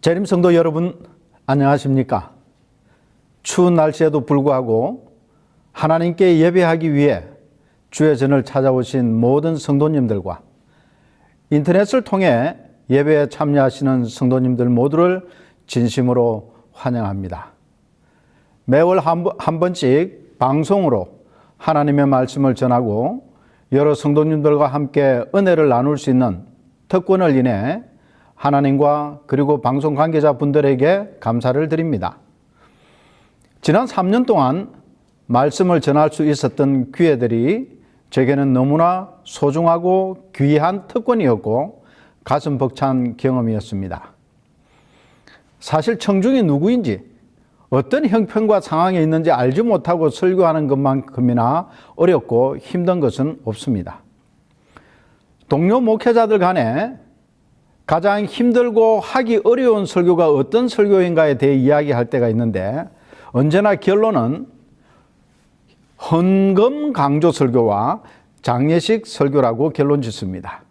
재림 성도 여러분, 안녕하십니까? 추운 날씨에도 불구하고 하나님께 예배하기 위해 주의 전을 찾아오신 모든 성도님들과 인터넷을 통해 예배에 참여하시는 성도님들 모두를 진심으로 환영합니다. 매월 한 번씩 방송으로 하나님의 말씀을 전하고 여러 성도님들과 함께 은혜를 나눌 수 있는 특권을 인해 하나님과 그리고 방송 관계자분들에게 감사를 드립니다. 지난 3년 동안 말씀을 전할 수 있었던 기회들이 제게는 너무나 소중하고 귀한 특권이었고 가슴 벅찬 경험이었습니다. 사실 청중이 누구인지 어떤 형편과 상황에 있는지 알지 못하고 설교하는 것만큼이나 어렵고 힘든 것은 없습니다. 동료 목회자들 간에 가장 힘들고 하기 어려운 설교가 어떤 설교인가에 대해 이야기할 때가 있는데 언제나 결론은 헌금 강조 설교와 장례식 설교라고 결론 짓습니다.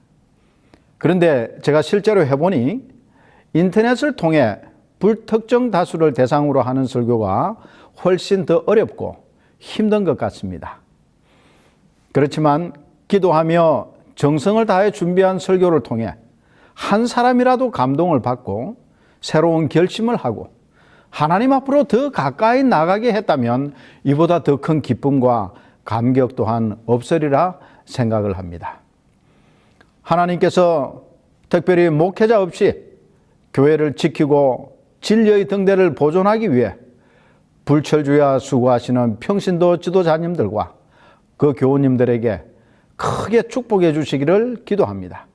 그런데 제가 실제로 해보니 인터넷을 통해 불특정 다수를 대상으로 하는 설교가 훨씬 더 어렵고 힘든 것 같습니다. 그렇지만 기도하며 정성을 다해 준비한 설교를 통해 한 사람이라도 감동을 받고 새로운 결심을 하고 하나님 앞으로 더 가까이 나가게 했다면 이보다 더 큰 기쁨과 감격 또한 없으리라 생각을 합니다. 하나님께서 특별히 목회자 없이 교회를 지키고 진리의 등대를 보존하기 위해 불철주야 수고하시는 평신도 지도자님들과 그 교우님들에게 크게 축복해 주시기를 기도합니다.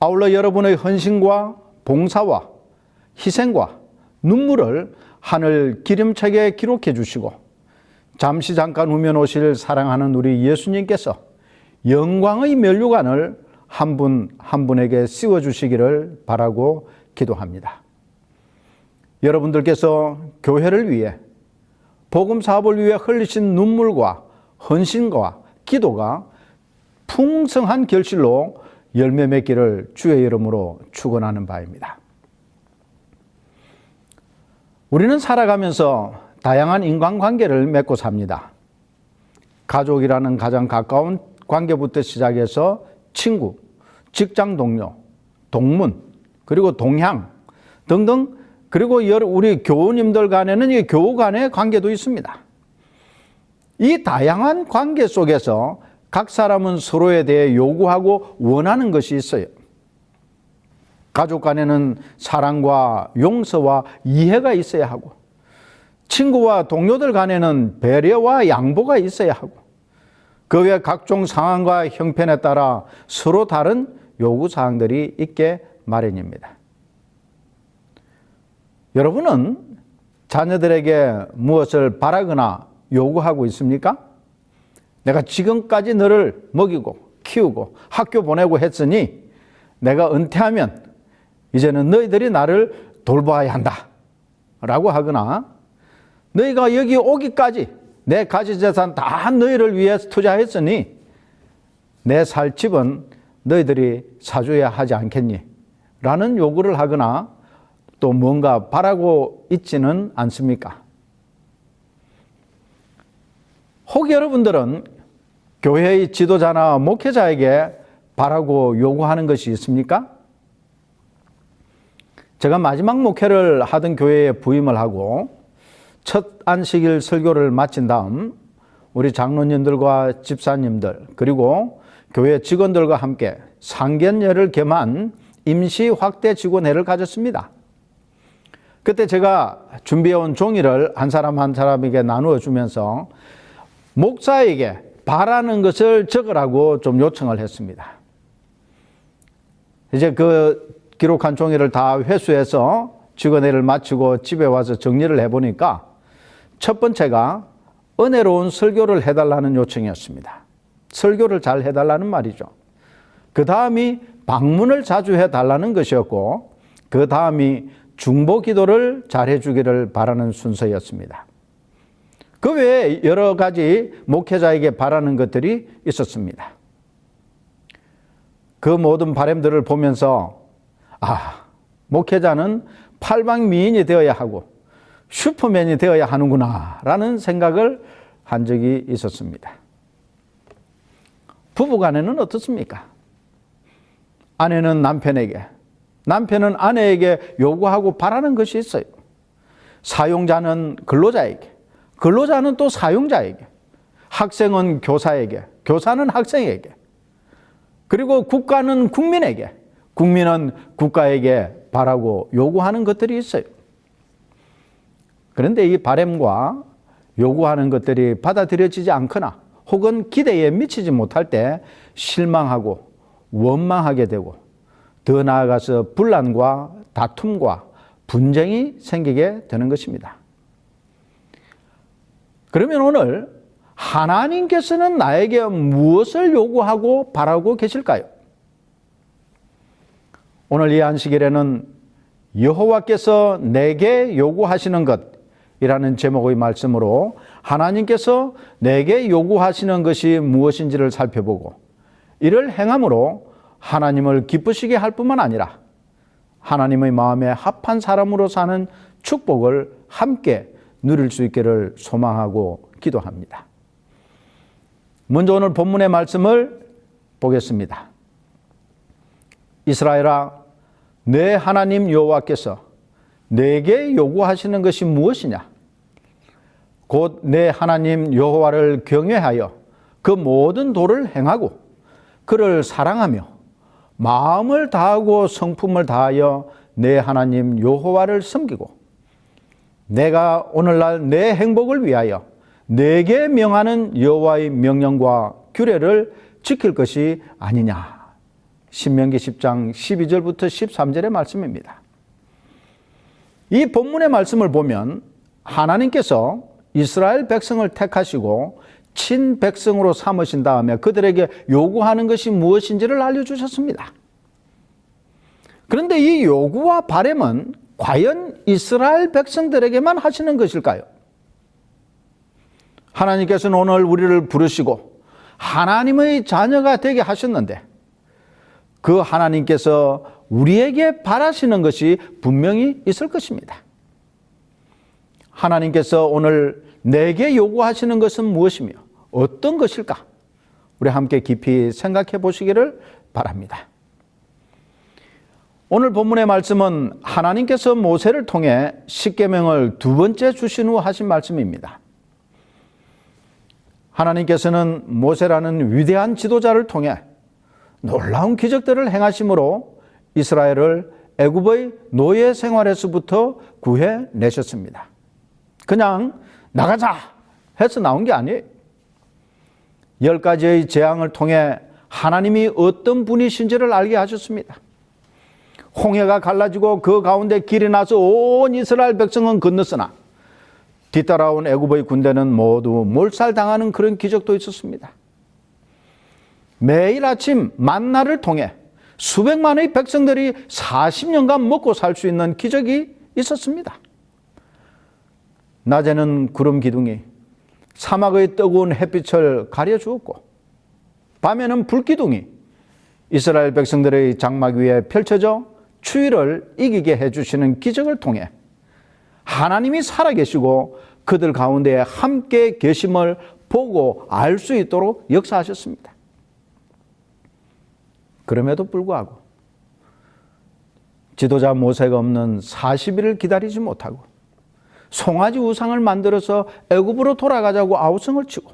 아울러 여러분의 헌신과 봉사와 희생과 눈물을 하늘 기름책에 기록해 주시고 잠깐 후면 오실 사랑하는 우리 예수님께서 영광의 면류관을 한 분 한 분에게 씌워 주시기를 바라고 기도합니다. 여러분들께서 교회를 위해 복음 사업을 위해 흘리신 눈물과 헌신과 기도가 풍성한 결실로 열매 맺기를 주의 이름으로 축원하는 바입니다. 우리는 살아가면서 다양한 인간관계를 맺고 삽니다. 가족이라는 가장 가까운 관계부터 시작해서 친구, 직장 동료, 동문, 그리고 동향 등등, 그리고 우리 교우님들 간에는 이 교우 간의 관계도 있습니다. 이 다양한 관계 속에서 각 사람은 서로에 대해 요구하고 원하는 것이 있어요. 가족 간에는 사랑과 용서와 이해가 있어야 하고, 친구와 동료들 간에는 배려와 양보가 있어야 하고, 그 외 각종 상황과 형편에 따라 서로 다른 요구사항들이 있게 마련입니다. 여러분은 자녀들에게 무엇을 바라거나 요구하고 있습니까? 내가 지금까지 너를 먹이고 키우고 학교 보내고 했으니 내가 은퇴하면 이제는 너희들이 나를 돌봐야 한다 라고 하거나, 너희가 여기 오기까지 내 가지재산 다 너희를 위해 투자했으니 내 살 집은 너희들이 사줘야 하지 않겠니? 라는 요구를 하거나 또 뭔가 바라고 있지는 않습니까? 혹 여러분들은 교회의 지도자나 목회자에게 바라고 요구하는 것이 있습니까? 제가 마지막 목회를 하던 교회에 부임을 하고 첫 안식일 설교를 마친 다음 우리 장로님들과 집사님들 그리고 교회 직원들과 함께 상견례를 겸한 임시 확대 직원회를 가졌습니다. 그때 제가 준비해온 종이를 한 사람 한 사람에게 나누어 주면서 목사에게 바라는 것을 적으라고 좀 요청을 했습니다. 이제 그 기록한 종이를 다 회수해서 직원회를 마치고 집에 와서 정리를 해보니까 첫 번째가 은혜로운 설교를 해달라는 요청이었습니다. 설교를 잘 해달라는 말이죠. 그 다음이 방문을 자주 해달라는 것이었고, 그 다음이 중보 기도를 잘 해주기를 바라는 순서였습니다. 그 외에 여러 가지 목회자에게 바라는 것들이 있었습니다. 그 모든 바람들을 보면서 목회자는 팔방미인이 되어야 하고 슈퍼맨이 되어야 하는구나 라는 생각을 한 적이 있었습니다. 부부간에는 어떻습니까? 아내는 남편에게, 남편은 아내에게 요구하고 바라는 것이 있어요. 사용자는 근로자에게, 근로자는 또 사용자에게, 학생은 교사에게, 교사는 학생에게, 그리고 국가는 국민에게, 국민은 국가에게 바라고 요구하는 것들이 있어요. 그런데 이 바람과 요구하는 것들이 받아들여지지 않거나 혹은 기대에 미치지 못할 때 실망하고 원망하게 되고 더 나아가서 분란과 다툼과 분쟁이 생기게 되는 것입니다. 그러면 오늘 하나님께서는 나에게 무엇을 요구하고 바라고 계실까요? 오늘 이 안식일에는 여호와께서 내게 요구하시는 것이라는 제목의 말씀으로 하나님께서 내게 요구하시는 것이 무엇인지를 살펴보고 이를 행함으로 하나님을 기쁘시게 할 뿐만 아니라 하나님의 마음에 합한 사람으로 사는 축복을 함께 누릴 수 있기를 소망하고 기도합니다. 먼저 오늘 본문의 말씀을 보겠습니다. 이스라엘아, 내 하나님 여호와께서 내게 요구하시는 것이 무엇이냐? 곧 내 하나님 여호와를 경외하여 그 모든 도를 행하고 그를 사랑하며 마음을 다하고 성품을 다하여 내 하나님 여호와를 섬기고 내가 오늘날 내 행복을 위하여 내게 명하는 여호와의 명령과 규례를 지킬 것이 아니냐. 신명기 10장 12절부터 13절의 말씀입니다. 이 본문의 말씀을 보면 하나님께서 이스라엘 백성을 택하시고 친백성으로 삼으신 다음에 그들에게 요구하는 것이 무엇인지를 알려주셨습니다. 그런데 이 요구와 바람은 과연 이스라엘 백성들에게만 하시는 것일까요? 하나님께서는 오늘 우리를 부르시고 하나님의 자녀가 되게 하셨는데 그 하나님께서 우리에게 바라시는 것이 분명히 있을 것입니다. 하나님께서 오늘 내게 요구하시는 것은 무엇이며 어떤 것일까? 우리 함께 깊이 생각해 보시기를 바랍니다. 오늘 본문의 말씀은 하나님께서 모세를 통해 십계명을 두 번째 주신 후 하신 말씀입니다. 하나님께서는 모세라는 위대한 지도자를 통해 놀라운 기적들을 행하심으로 이스라엘을 애굽의 노예 생활에서부터 구해내셨습니다. 그냥 나가자 해서 나온 게 아니에요. 10가지의 재앙을 통해 하나님이 어떤 분이신지를 알게 하셨습니다. 홍해가 갈라지고 그 가운데 길이 나서 온 이스라엘 백성은 건넜으나 뒤따라온 애굽의 군대는 모두 몰살당하는 그런 기적도 있었습니다. 매일 아침 만나를 통해 수백만의 백성들이 40년간 먹고 살 수 있는 기적이 있었습니다. 낮에는 구름 기둥이 사막의 뜨거운 햇빛을 가려주었고 밤에는 불기둥이 이스라엘 백성들의 장막 위에 펼쳐져 추위를 이기게 해주시는 기적을 통해 하나님이 살아계시고 그들 가운데 함께 계심을 보고 알 수 있도록 역사하셨습니다. 그럼에도 불구하고 지도자 모세가 없는 40일을 기다리지 못하고 송아지 우상을 만들어서 애굽으로 돌아가자고 아우성을 치고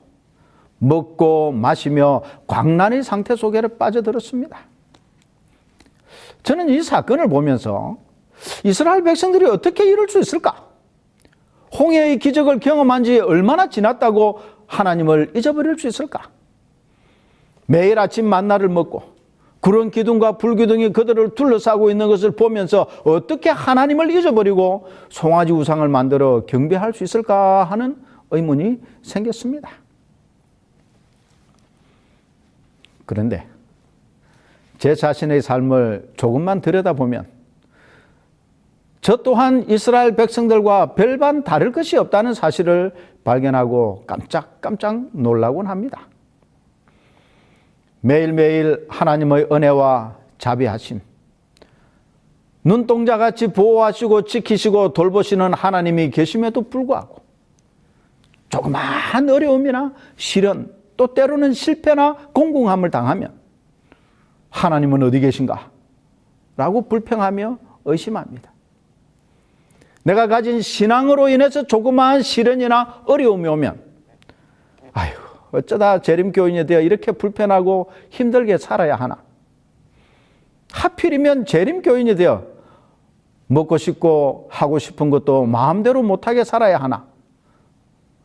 먹고 마시며 광란의 상태 속에 빠져들었습니다. 저는 이 사건을 보면서 이스라엘 백성들이 어떻게 이럴 수 있을까? 홍해의 기적을 경험한 지 얼마나 지났다고 하나님을 잊어버릴 수 있을까? 매일 아침 만나를 먹고 구름 기둥과 불기둥이 그들을 둘러싸고 있는 것을 보면서 어떻게 하나님을 잊어버리고 송아지 우상을 만들어 경배할 수 있을까 하는 의문이 생겼습니다. 그런데 제 자신의 삶을 조금만 들여다보면 저 또한 이스라엘 백성들과 별반 다를 것이 없다는 사실을 발견하고 깜짝 놀라곤 합니다. 매일매일 하나님의 은혜와 자비하심, 눈동자같이 보호하시고 지키시고 돌보시는 하나님이 계심에도 불구하고 조그마한 어려움이나 시련, 또 때로는 실패나 공공함을 당하면 하나님은 어디 계신가? 라고 불평하며 의심합니다. 내가 가진 신앙으로 인해서 조그마한 시련이나 어려움이 오면 아유, 어쩌다 재림교인이 되어 이렇게 불편하고 힘들게 살아야 하나? 하필이면 재림교인이 되어 먹고 싶고 하고 싶은 것도 마음대로 못하게 살아야 하나?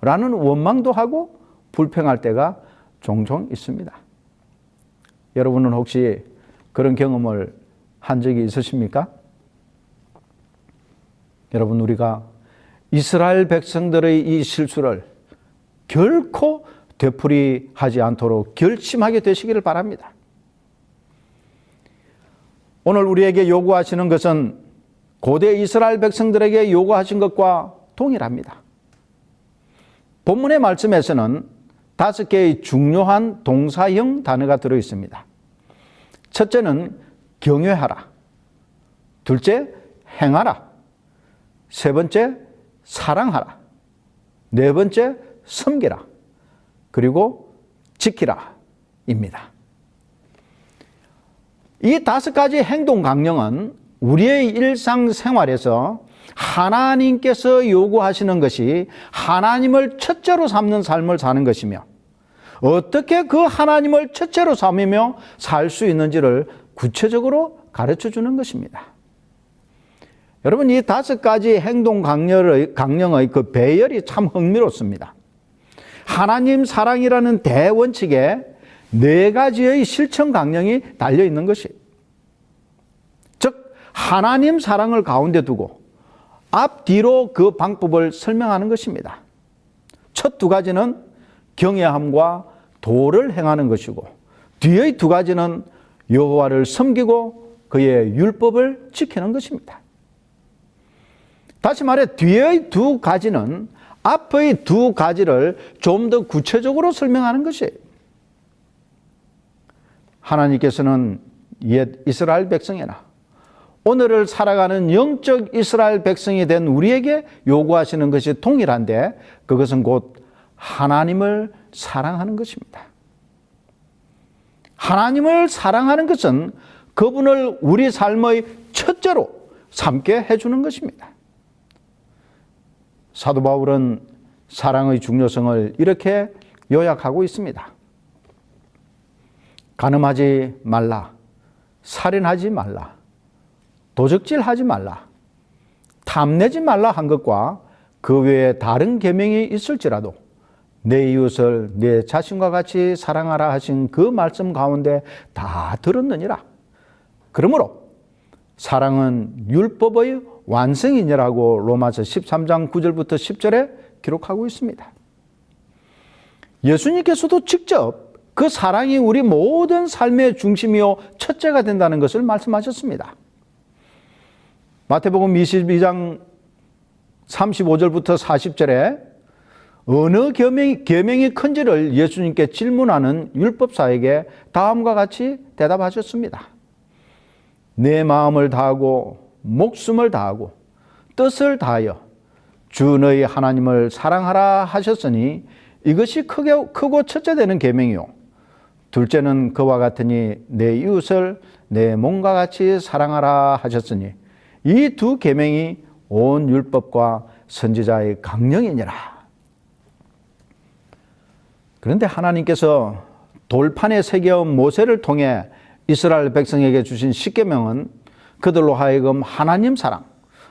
라는 원망도 하고 불평할 때가 종종 있습니다. 여러분은 혹시 그런 경험을 한 적이 있으십니까? 여러분, 우리가 이스라엘 백성들의 이 실수를 결코 되풀이하지 않도록 결심하게 되시기를 바랍니다. 오늘 우리에게 요구하시는 것은 고대 이스라엘 백성들에게 요구하신 것과 동일합니다. 본문의 말씀에서는 5개의 중요한 동사형 단어가 들어 있습니다. 첫째는 경외하라. 둘째, 행하라. 세 번째, 사랑하라. 네 번째, 섬기라. 그리고 지키라. 입니다. 이 5가지 행동 강령은 우리의 일상생활에서 하나님께서 요구하시는 것이 하나님을 첫째로 삼는 삶을 사는 것이며 어떻게 그 하나님을 첫째로 삼으며 살 수 있는지를 구체적으로 가르쳐 주는 것입니다. 여러분, 이 5가지 행동 강령의 그 배열이 참 흥미롭습니다. 하나님 사랑이라는 대원칙에 4가지의 실천 강령이 달려 있는 것이, 즉 하나님 사랑을 가운데 두고 앞뒤로 그 방법을 설명하는 것입니다. 첫 2가지는 경외함과 도를 행하는 것이고, 뒤의 2가지는 여호와를 섬기고 그의 율법을 지키는 것입니다. 다시 말해 뒤의 2가지는 앞의 2가지를 좀 더 구체적으로 설명하는 것이에요. 하나님께서는 옛 이스라엘 백성이나 오늘을 살아가는 영적 이스라엘 백성이 된 우리에게 요구하시는 것이 동일한데, 그것은 곧 하나님을 사랑하는 것입니다. 하나님을 사랑하는 것은 그분을 우리 삶의 첫째로 삼게 해주는 것입니다. 사도 바울은 사랑의 중요성을 이렇게 요약하고 있습니다. 간음하지 말라, 살인하지 말라, 도적질하지 말라, 탐내지 말라 한 것과 그 외에 다른 계명이 있을지라도 내 이웃을 내 자신과 같이 사랑하라 하신 그 말씀 가운데 다 들었느니라. 그러므로 사랑은 율법의 완성이니라고 로마서 13장 9절부터 10절에 기록하고 있습니다. 예수님께서도 직접 그 사랑이 우리 모든 삶의 중심이요 첫째가 된다는 것을 말씀하셨습니다. 마태복음 22장 35절부터 40절에 어느 계명이 큰지를 예수님께 질문하는 율법사에게 다음과 같이 대답하셨습니다. 내 마음을 다하고 목숨을 다하고 뜻을 다하여 주 너희 하나님을 사랑하라 하셨으니 이것이 크고 첫째 되는 계명이요 둘째는 그와 같으니 내 이웃을 내 몸과 같이 사랑하라 하셨으니 이 2 계명이 온 율법과 선지자의 강령이니라. 그런데 하나님께서 돌판에 새겨온 모세를 통해 이스라엘 백성에게 주신 10계명은 그들로 하여금 하나님 사랑,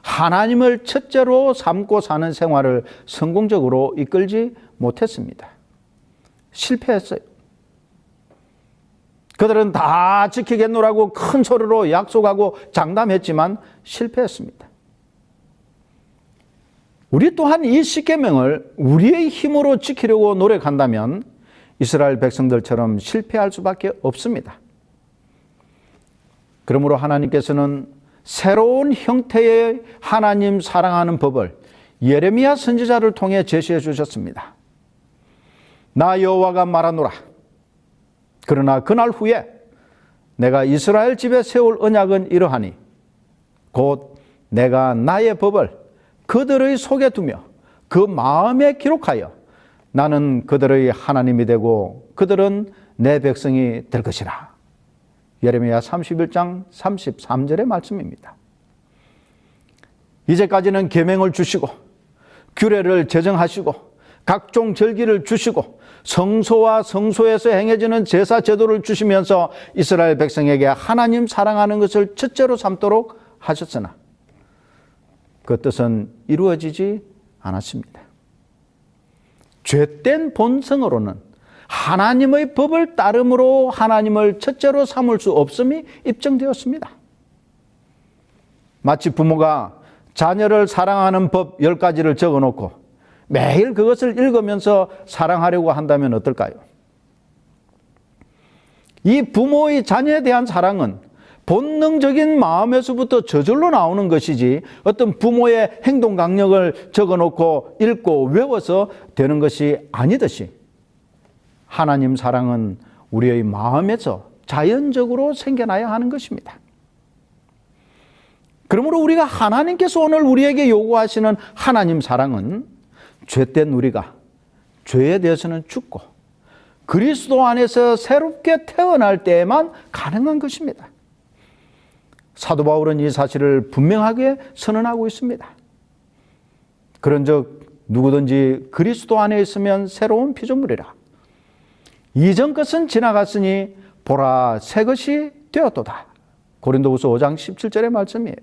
하나님을 첫째로 삼고 사는 생활을 성공적으로 이끌지 못했습니다. 실패했어요. 그들은 다 지키겠노라고 큰 소리로 약속하고 장담했지만 실패했습니다. 우리 또한 이 10계명을 우리의 힘으로 지키려고 노력한다면 이스라엘 백성들처럼 실패할 수밖에 없습니다. 그러므로 하나님께서는 새로운 형태의 하나님 사랑하는 법을 예레미야 선지자를 통해 제시해 주셨습니다. 나 여호와가 말하노라. 그러나 그날 후에 내가 이스라엘 집에 세울 언약은 이러하니 곧 내가 나의 법을 그들의 속에 두며 그 마음에 기록하여 나는 그들의 하나님이 되고 그들은 내 백성이 될 것이라. 예레미야 31장 33절의 말씀입니다. 이제까지는 계명을 주시고 규례를 제정하시고 각종 절기를 주시고 성소와 성소에서 행해지는 제사 제도를 주시면서 이스라엘 백성에게 하나님 사랑하는 것을 첫째로 삼도록 하셨으나 그 뜻은 이루어지지 않았습니다. 죄된 본성으로는 하나님의 법을 따름으로 하나님을 첫째로 삼을 수 없음이 입증되었습니다. 마치 부모가 자녀를 사랑하는 법 10가지를 적어놓고 매일 그것을 읽으면서 사랑하려고 한다면 어떨까요? 이 부모의 자녀에 대한 사랑은 본능적인 마음에서부터 저절로 나오는 것이지 어떤 부모의 행동 강령을 적어놓고 읽고 외워서 되는 것이 아니듯이 하나님 사랑은 우리의 마음에서 자연적으로 생겨나야 하는 것입니다. 그러므로 우리가 하나님께서 오늘 우리에게 요구하시는 하나님 사랑은 죄된 우리가 죄에 대해서는 죽고 그리스도 안에서 새롭게 태어날 때에만 가능한 것입니다. 사도 바울은 이 사실을 분명하게 선언하고 있습니다. 그런즉 누구든지 그리스도 안에 있으면 새로운 피조물이라. 이전 것은 지나갔으니 보라 새 것이 되었도다. 고린도후서 5장 17절의 말씀이에요.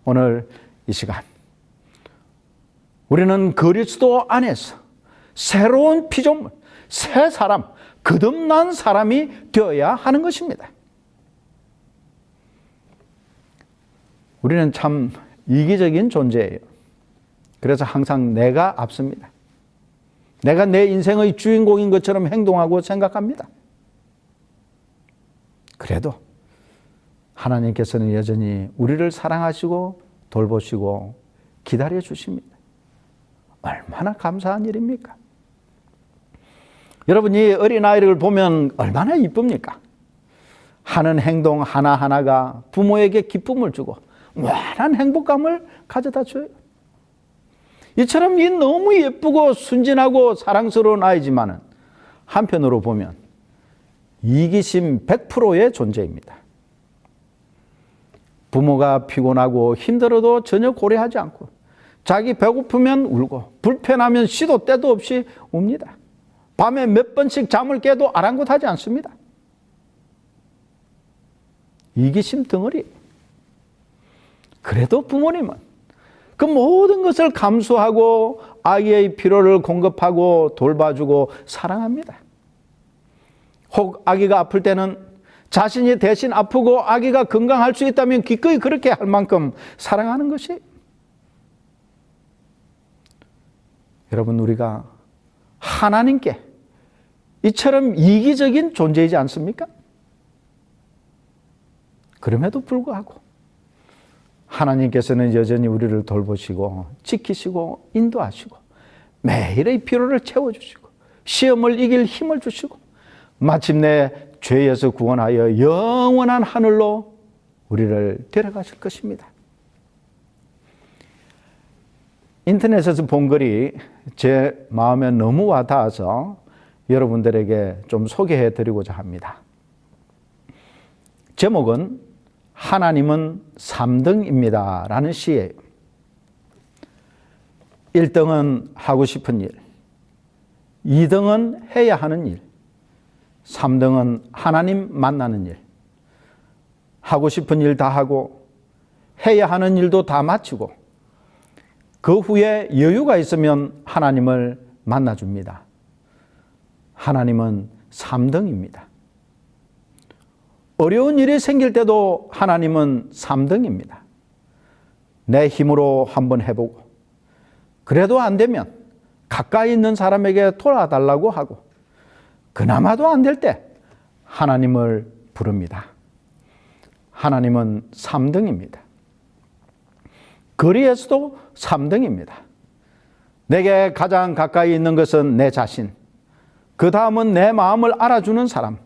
오늘 이 시간 우리는 그리스도 안에서 새로운 피조물, 새 사람, 거듭난 사람이 되어야 하는 것입니다. 우리는 참 이기적인 존재예요. 그래서 항상 내가 앞섭니다. 내가 내 인생의 주인공인 것처럼 행동하고 생각합니다. 그래도 하나님께서는 여전히 우리를 사랑하시고 돌보시고 기다려 주십니다. 얼마나 감사한 일입니까? 여러분이 어린아이를 보면 얼마나 이쁩니까? 하는 행동 하나하나가 부모에게 기쁨을 주고 무한한 행복감을 가져다 줘요. 이처럼 이 너무 예쁘고 순진하고 사랑스러운 아이지만은 한편으로 보면 이기심 100%의 존재입니다. 부모가 피곤하고 힘들어도 전혀 고려하지 않고 자기 배고프면 울고 불편하면 시도 때도 없이 웁니다. 밤에 몇 번씩 잠을 깨도 아랑곳하지 않습니다. 이기심 덩어리. 그래도 부모님은 그 모든 것을 감수하고 아이의 필요를 공급하고 돌봐주고 사랑합니다. 혹 아기가 아플 때는 자신이 대신 아프고 아기가 건강할 수 있다면 기꺼이 그렇게 할 만큼 사랑하는 것이. 여러분, 우리가 하나님께 이처럼 이기적인 존재이지 않습니까? 그럼에도 불구하고 하나님께서는 여전히 우리를 돌보시고 지키시고 인도하시고 매일의 필요를 채워주시고 시험을 이길 힘을 주시고 마침내 죄에서 구원하여 영원한 하늘로 우리를 데려가실 것입니다. 인터넷에서 본 글이 제 마음에 너무 와닿아서 여러분들에게 좀 소개해 드리고자 합니다. 제목은 하나님은 3등입니다 라는 시예요. 1등은 하고 싶은 일, 2등은 해야 하는 일, 3등은 하나님 만나는 일. 하고 싶은 일 다 하고 해야 하는 일도 다 마치고 그 후에 여유가 있으면 하나님을 만나줍니다. 하나님은 3등입니다. 어려운 일이 생길 때도 하나님은 3등입니다. 내 힘으로 한번 해보고 그래도 안 되면 가까이 있는 사람에게 도와달라고 하고 그나마도 안 될 때 하나님을 부릅니다. 하나님은 3등입니다. 거리에서도 3등입니다. 내게 가장 가까이 있는 것은 내 자신, 그 다음은 내 마음을 알아주는 사람,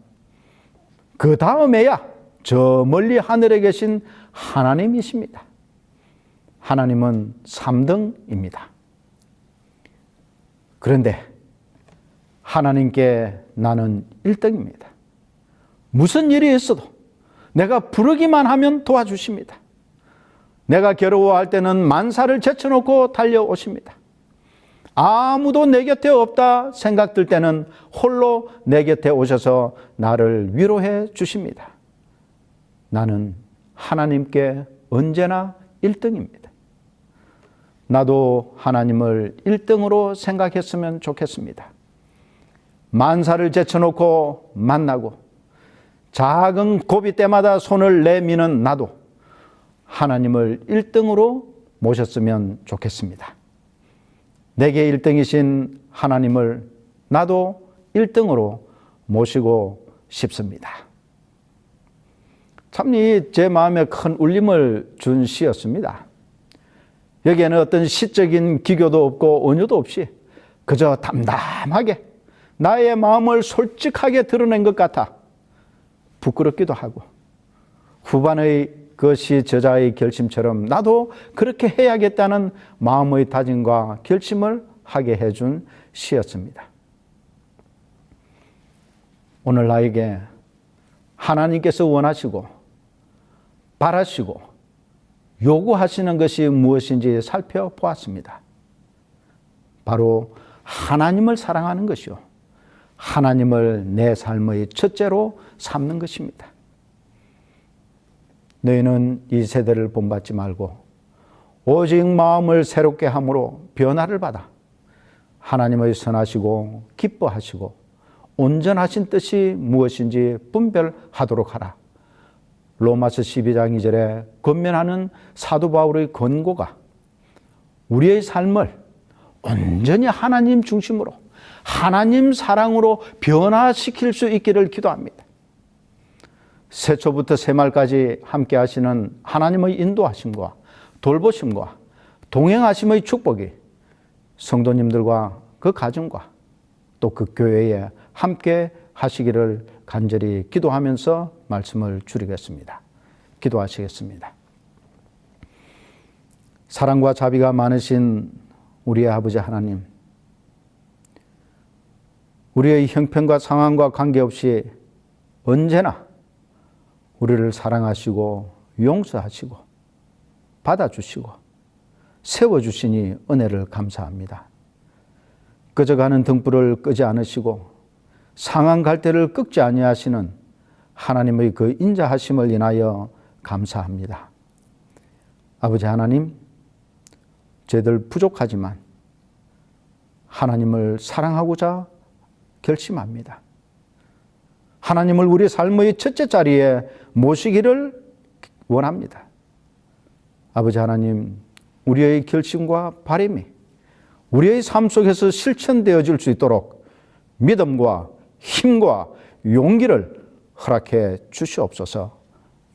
그 다음에야 저 멀리 하늘에 계신 하나님이십니다. 하나님은 3등입니다. 그런데 하나님께 나는 1등입니다. 무슨 일이 있어도 내가 부르기만 하면 도와주십니다. 내가 괴로워할 때는 만사를 제쳐놓고 달려오십니다. 아무도 내 곁에 없다 생각될 때는 홀로 내 곁에 오셔서 나를 위로해 주십니다. 나는 하나님께 언제나 1등입니다. 나도 하나님을 1등으로 생각했으면 좋겠습니다. 만사를 제쳐놓고 만나고 작은 고비 때마다 손을 내미는 나도 하나님을 1등으로 모셨으면 좋겠습니다. 내게 1등이신 하나님을 나도 1등으로 모시고 싶습니다. 참 제 마음에 큰 울림을 준 시였습니다. 여기에는 어떤 시적인 기교도 없고 은유도 없이 그저 담담하게 나의 마음을 솔직하게 드러낸 것 같아 부끄럽기도 하고, 후반의 그것이 저자의 결심처럼 나도 그렇게 해야겠다는 마음의 다짐과 결심을 하게 해준 시였습니다. 오늘 나에게 하나님께서 원하시고 바라시고 요구하시는 것이 무엇인지 살펴보았습니다. 바로 하나님을 사랑하는 것이요, 하나님을 내 삶의 첫째로 삼는 것입니다. 너희는 이 세대를 본받지 말고 오직 마음을 새롭게 함으로 변화를 받아 하나님의 선하시고 기뻐하시고 온전하신 뜻이 무엇인지 분별하도록 하라. 로마서 12장 2절에 권면하는 사도 바울의 권고가 우리의 삶을 온전히 하나님 중심으로 하나님 사랑으로 변화시킬 수 있기를 기도합니다. 새초부터 새말까지 함께 하시는 하나님의 인도하심과 돌보심과 동행하심의 축복이 성도님들과 그 가정과 또 그 교회에 함께 하시기를 간절히 기도하면서 말씀을 줄이겠습니다. 기도하시겠습니다. 사랑과 자비가 많으신 우리의 아버지 하나님, 우리의 형편과 상황과 관계없이 언제나 우리를 사랑하시고 용서하시고 받아주시고 세워주시니 은혜를 감사합니다. 꺼져가는 등불을 끄지 않으시고 상한 갈대를 꺾지 아니하시는 하나님의 그 인자하심을 인하여 감사합니다. 아버지 하나님, 저희들 부족하지만 하나님을 사랑하고자 결심합니다. 하나님을 우리 삶의 첫째 자리에 모시기를 원합니다. 아버지 하나님, 우리의 결심과 바람이 우리의 삶 속에서 실천되어질 수 있도록 믿음과 힘과 용기를 허락해 주시옵소서.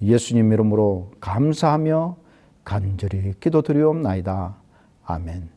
예수님 이름으로 감사하며 간절히 기도드리옵나이다. 아멘.